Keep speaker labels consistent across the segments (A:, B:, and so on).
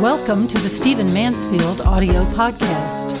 A: Welcome to the Stephen Mansfield audio podcast.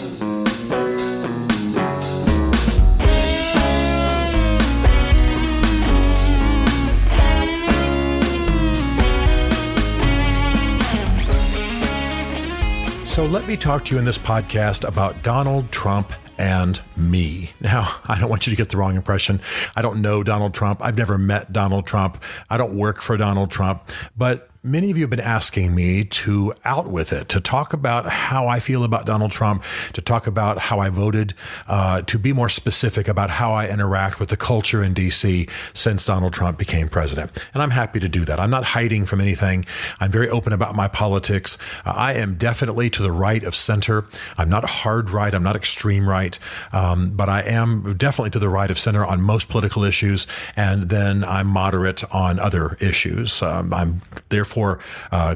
B: So let me talk to you in this podcast about Donald Trump and me. Now, I don't want you to get the wrong impression. I don't know Donald Trump. I've never met Donald Trump. I don't work for Donald Trump. But many of you have been asking me to out with it, to talk about how I feel about Donald Trump, to talk about how I voted, to be more specific about how I interact with the culture in D.C. since Donald Trump became president. And I'm happy to do that. I'm not hiding from anything. I'm very open about my politics. I am definitely to the right of center. I'm not hard right. I'm not extreme right. But I am definitely to the right of center on most political issues. And then I'm moderate on other issues. I'm therefore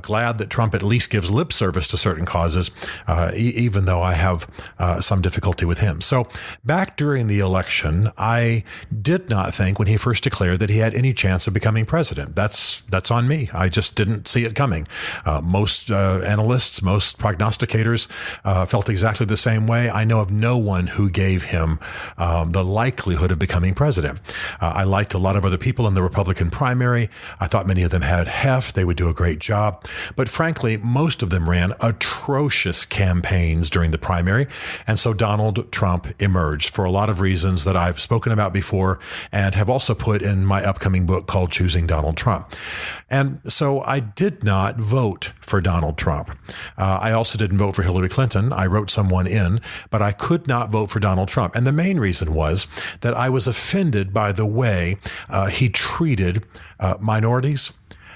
B: glad that Trump at least gives lip service to certain causes, even though I have some difficulty with him. So back during the election, I did not think when he first declared that he had any chance of becoming president. That's on me. I just didn't see it coming. Most analysts, most prognosticators felt exactly the same way. I know of no one who gave him the likelihood of becoming president. I liked a lot of other people in the Republican primary. I thought many of them had heft. They would do a great job. But frankly, most of them ran atrocious campaigns during the primary. And so Donald Trump emerged for a lot of reasons that I've spoken about before and have also put in my upcoming book called Choosing Donald Trump. And so I did not vote for Donald Trump. I also didn't vote for Hillary Clinton. I wrote someone in, but I could not vote for Donald Trump. And the main reason was that I was offended by the way he treated minorities.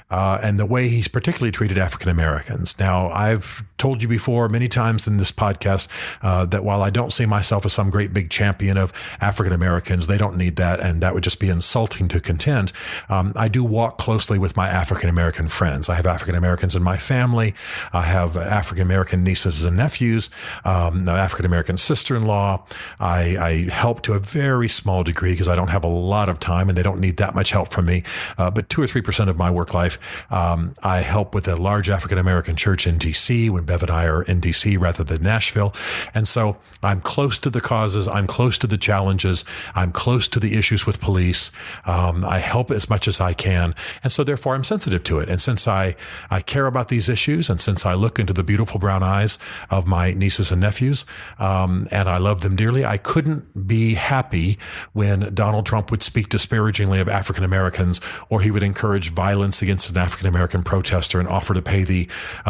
B: And the way he's particularly treated African Americans. Now, I've told you before many times in this podcast that while I don't see myself as some great big champion of African Americans, they don't need that, and that would just be insulting to contend. I do walk closely with my African American friends. I have African Americans in my family. I have African American nieces and nephews, African American sister-in-law. I help to a very small degree because I don't have a lot of time and they don't need that much help from me. But 2 or 3% of my work life I help with a large African-American church in D.C. when Bev and I are in D.C. rather than Nashville. And so I'm close to the causes. I'm close to the challenges. I'm close to the issues with police. I help as much as I can. And so therefore I'm sensitive to it. And since I care about these issues and since I look into the beautiful brown eyes of my nieces and nephews, and I love them dearly, I couldn't be happy when Donald Trump would speak disparagingly of African Americans or he would encourage violence against an African-American protester and offer to pay the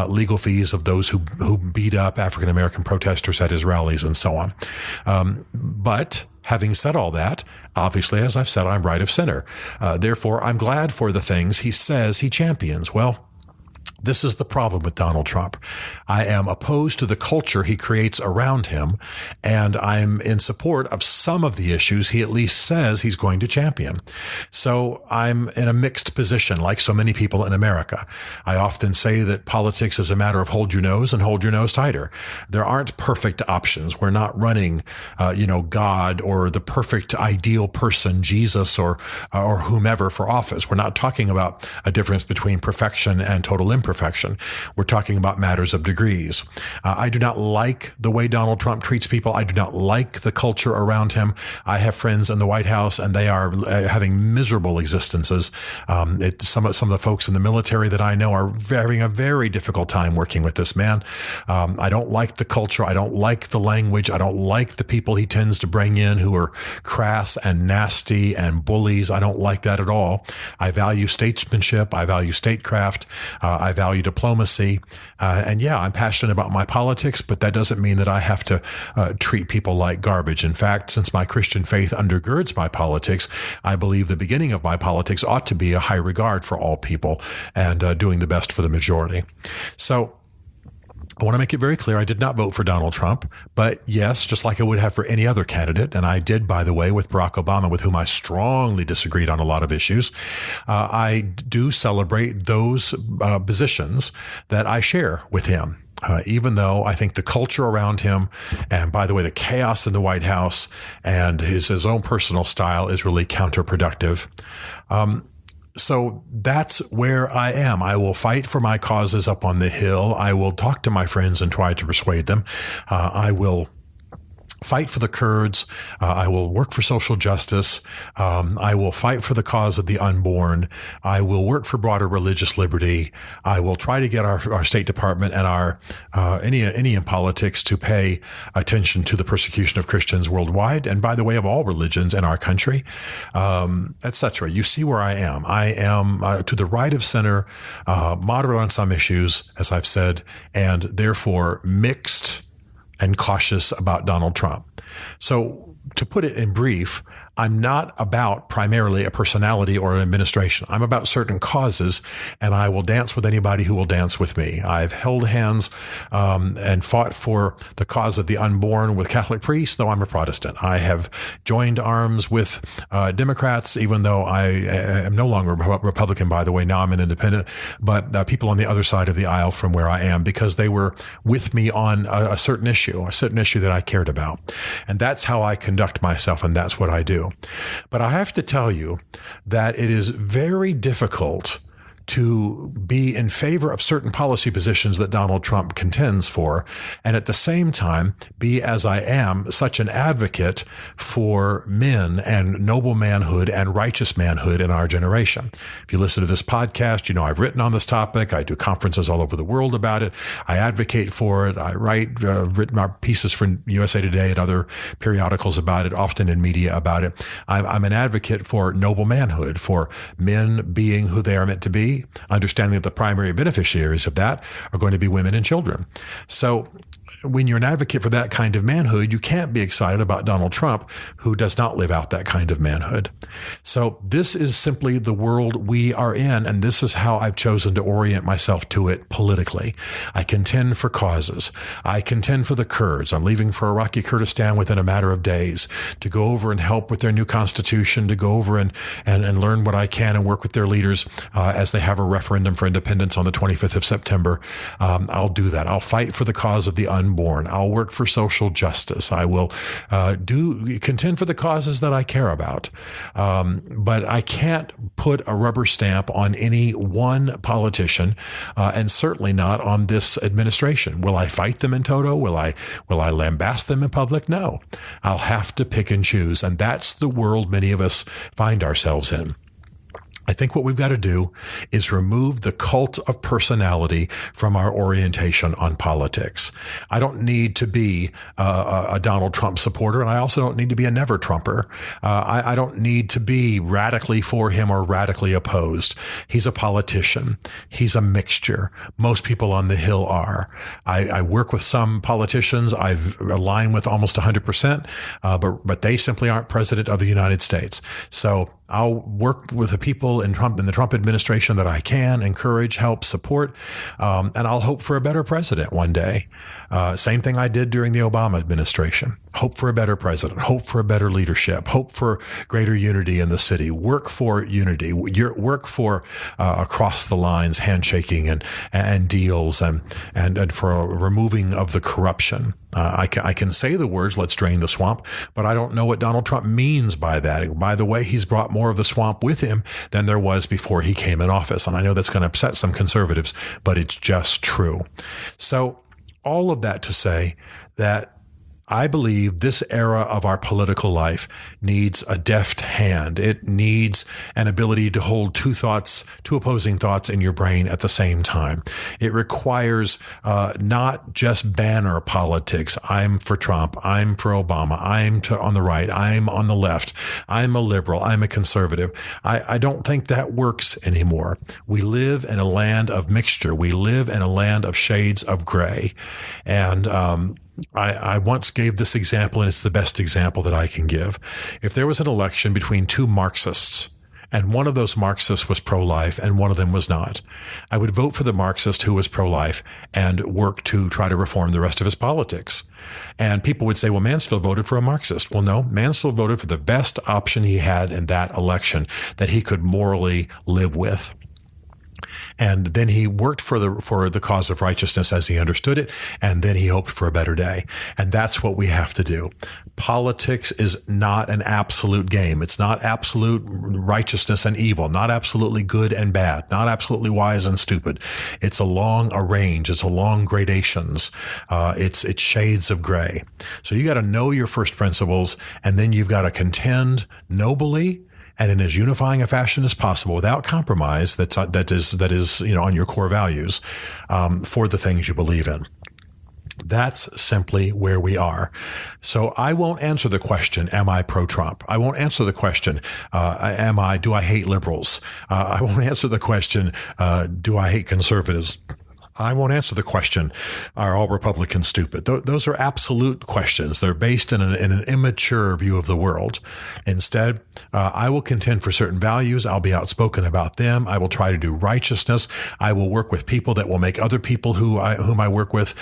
B: legal fees of those who beat up African-American protesters at his rallies and so on. But having said all that, obviously, as I've said, I'm right of center. Therefore, I'm glad for the things he says he champions. Well, this is the problem with Donald Trump. I am opposed to the culture he creates around him, and I'm in support of some of the issues he at least says he's going to champion. So I'm in a mixed position, like so many people in America. I often say that politics is a matter of hold your nose and hold your nose tighter. There aren't perfect options. We're not running, God or the perfect ideal person, Jesus or whomever for office. We're not talking about a difference between perfection and total imperfection. We're talking about matters of degrees. I do not like the way Donald Trump treats people. I do not like the culture around him. I have friends in the White House, and they are having miserable existences. Some of the folks in the military that I know are having a very difficult time working with this man. I don't like the culture. I don't like the language. I don't like the people he tends to bring in who are crass and nasty and bullies. I don't like that at all. I value statesmanship. I value statecraft. I value diplomacy. And yeah, I'm passionate about my politics, but that doesn't mean that I have to treat people like garbage. In fact, since my Christian faith undergirds my politics, I believe the beginning of my politics ought to be a high regard for all people and doing the best for the majority. So I want to make it very clear I did not vote for Donald Trump, but yes, just like I would have for any other candidate, and I did, by the way, with Barack Obama, with whom I strongly disagreed on a lot of issues, I do celebrate those positions that I share with him. Even though I think the culture around him, and by the way, the chaos in the White House and his own personal style is really counterproductive. So that's where I am. I will fight for my causes up on the Hill. I will talk to my friends and try to persuade them. I will fight for the Kurds. I will work for social justice. I will fight for the cause of the unborn. I will work for broader religious liberty. I will try to get our State Department and our any in politics to pay attention to the persecution of Christians worldwide, and by the way, of all religions in our country, etc. You see where I am. I am to the right of center, moderate on some issues, as I've said, and therefore mixed and cautious about Donald Trump. So to put it in brief, I'm not about primarily a personality or an administration. I'm about certain causes, and I will dance with anybody who will dance with me. I've held hands and fought for the cause of the unborn with Catholic priests, though I'm a Protestant. I have joined arms with Democrats, even though I am no longer a Republican, by the way. Now I'm an independent, but people on the other side of the aisle from where I am, because they were with me on a certain issue that I cared about. And that's how I conduct myself, and that's what I do. But I have to tell you that it is very difficult to be in favor of certain policy positions that Donald Trump contends for, and at the same time be, as I am, such an advocate for men and noble manhood and righteous manhood in our generation. If you listen to this podcast, you know I've written on this topic. I do conferences all over the world about it. I advocate for it. I written pieces for USA Today and other periodicals about it, often in media about it. I'm an advocate for noble manhood, for men being who they are meant to be, understanding that the primary beneficiaries of that are going to be women and children. So when you're an advocate for that kind of manhood, you can't be excited about Donald Trump, who does not live out that kind of manhood. So this is simply the world we are in, and this is how I've chosen to orient myself to it politically. I contend for causes. I contend for the Kurds. I'm leaving for Iraqi Kurdistan within a matter of days to go over and help with their new constitution, to go over and learn what I can and work with their leaders as they have a referendum for independence on the 25th of September. I'll do that. I'll fight for the cause of the unborn. I'll work for social justice. I will contend for the causes that I care about. But I can't put a rubber stamp on any one politician, and certainly not on this administration. Will I fight them in toto? Will I lambast them in public? No. I'll have to pick and choose, and that's the world many of us find ourselves in. I think what we've got to do is remove the cult of personality from our orientation on politics. I don't need to be a Donald Trump supporter, and I also don't need to be a never Trumper. I don't need to be radically for him or radically opposed. He's a politician. He's a mixture. Most people on the Hill are. I work with some politicians I've aligned with almost 100%, but they simply aren't president of the United States. So I'll work with the people in the Trump administration that I can encourage, help, support, and I'll hope for a better president one day. Same thing I did during the Obama administration. Hope for a better president, hope for a better leadership, hope for greater unity in the city, work for unity, work for across the lines handshaking and deals and for a removing of the corruption. I can say the words, let's drain the swamp, but I don't know what Donald Trump means by that. By the way, he's brought more of the swamp with him than there was before he came in office. And I know that's going to upset some conservatives, but it's just true. So all of that to say that I believe this era of our political life needs a deft hand. It needs an ability to hold two opposing thoughts in your brain at the same time. It requires not just banner politics. I'm for Trump. I'm for Obama. I'm on the right. I'm on the left. I'm a liberal. I'm a conservative. I don't think that works anymore. We live in a land of mixture. We live in a land of shades of gray. And I once gave this example, and it's the best example that I can give. If there was an election between two Marxists, and one of those Marxists was pro-life and one of them was not, I would vote for the Marxist who was pro-life and work to try to reform the rest of his politics. And people would say, well, Mansfield voted for a Marxist. Well, no, Mansfield voted for the best option he had in that election that he could morally live with. And then he worked for the cause of righteousness as he understood it. And then he hoped for a better day. And that's what we have to do. Politics is not an absolute game. It's not absolute righteousness and evil, not absolutely good and bad, not absolutely wise and stupid. It's along a range. It's along gradations. It's shades of gray. So you got to know your first principles, and then you've got to contend nobly and in as unifying a fashion as possible, without compromise, that is on your core values, for the things you believe in. That's simply where we are. So I won't answer the question, am I pro-Trump? I won't answer the question, do I hate liberals? I won't answer the question, do I hate conservatives? I won't answer the question, are all Republicans stupid? Those are absolute questions. They're based in an immature view of the world. Instead, I will contend for certain values. I'll be outspoken about them. I will try to do righteousness. I will work with people that will make other people whom I work with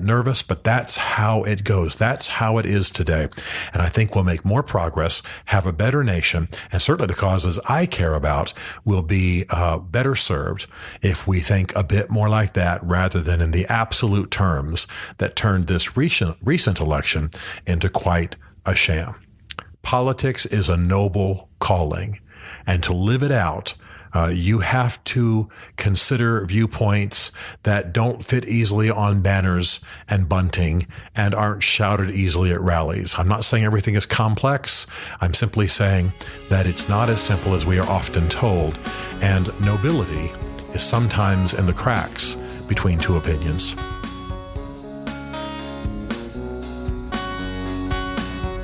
B: nervous, but that's how it goes. That's how it is today. And I think we'll make more progress, have a better nation, and certainly the causes I care about will be better served if we think a bit more like that, rather than in the absolute terms that turned this recent election into quite a sham. Politics is a noble calling, and to live it out, you have to consider viewpoints that don't fit easily on banners and bunting and aren't shouted easily at rallies. I'm not saying everything is complex. I'm simply saying that it's not as simple as we are often told, and nobility is sometimes in the cracks between two opinions.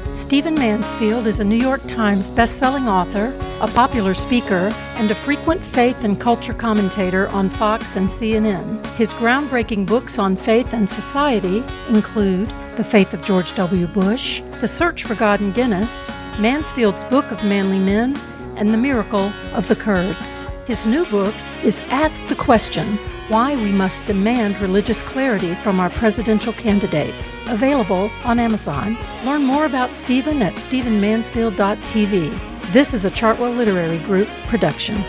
A: Stephen Mansfield is a New York Times best-selling author, a popular speaker, and a frequent faith and culture commentator on Fox and CNN. His groundbreaking books on faith and society include The Faith of George W. Bush, The Search for God in Guinness, Mansfield's Book of Manly Men, and The Miracle of the Kurds. His new book is Ask the Question, Why We Must Demand Religious Clarity from Our Presidential Candidates, available on Amazon. Learn more about Stephen at stephenmansfield.tv. This is a Chartwell Literary Group production.